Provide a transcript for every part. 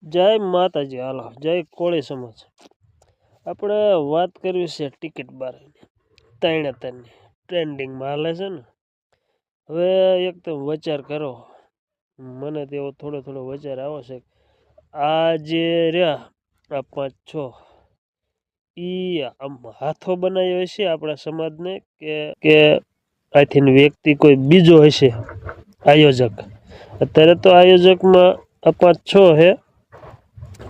જય માતાજી, હાલો જય કોળી સમાજ। આપણે વાત કરવી છે ટિકિટ બારની, ત્રણે ત્રણની ટ્રેન્ડિંગમાં હાલે છે ને। હવે એક તો વિચાર કરો, મને તેવો થોડો થોડો વિચાર આવો છે, આ જે રહ્યા આ 5-6 ઈ આમ હાથો બનાવ્યો હશે આપણા સમાજને કે આથી વ્યક્તિ કોઈ બીજો હશે આયોજક। અત્યારે તો આયોજકમાં આ 5-6 હે,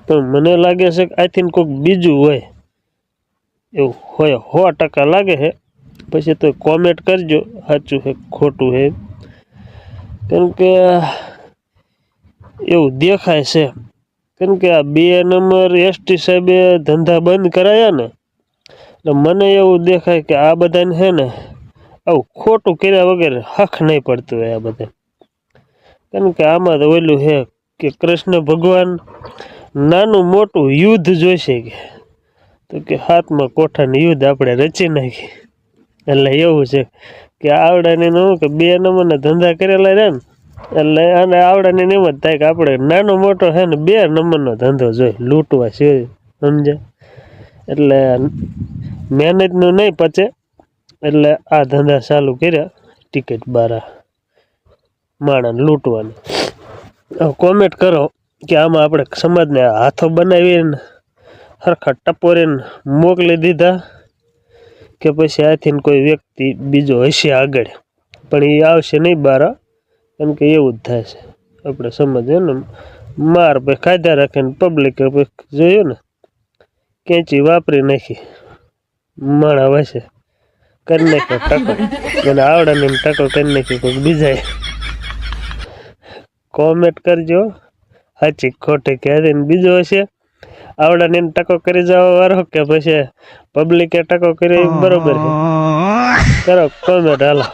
પણ મને લાગે છે કે આથી કોઈક બીજું હોય એવું હોય, 100% લાગે છે। પછી તો કોમેન્ટ કરજો સાચું છે ખોટું છે, કેમ કે એવું દેખાય છે। કેમ કે આ 2 નંબર એસટી સાહેબે ધંધા બંધ કરાયા ને, એટલે મને એવું દેખાય કે આ બધાને છે ને આવું ખોટું કર્યા વગર હખ નહીં પડતું હોય આ બધા। કેમ કે આમાં તો ઓલું છે કે કૃષ્ણ ભગવાન નાનું મોટું યુદ્ધ જોઈશે કે 7મા કોઠાનું યુદ્ધ આપણે રચી નાખી। એટલે એવું છે કે આવડાને હું કે 2 નંબરના ધંધા કરેલા રહ્યા ને, એટલે આને આવડાને એમ જ થાય કે આપણે નાનો મોટો છે ને 2 નંબરનો ધંધો જોઈ લૂંટવા છે, સમજ્યા? એટલે મહેનતનું નહીં પચે, એટલે આ ધંધા ચાલુ કર્યા ટિકિટ બારા માણસ લૂંટવાનું। કોમેન્ટ કરો કે આમાં આપણે સમાજને હાથો બનાવીને હરખા ટપોરીને મોકલી દીધા કે પછી આથી કોઈ વ્યક્તિ બીજો હશે આગળ, પણ એ આવશે નહીં બારા, કેમ કે એવું જ થાય છે આપણે સમાજ ને માર ભાઈ ખાધા રાખે ને પબ્લિક જોયું ને કેંચી વાપરી નાખી, માણા વસે કરી નાખ્યો ટકો, અને આવડાને ટકો કરી નાખ્યો કોઈક બીજાએ। કોમેન્ટ કરજો સાચી ખોટી કે બીજો હશે આવડાને ટકો કરી જવા વાળો કે પછી પબ્લિકે ટકો કરી, બરોબર છે? કરો કોમેન્ટ, હાલો।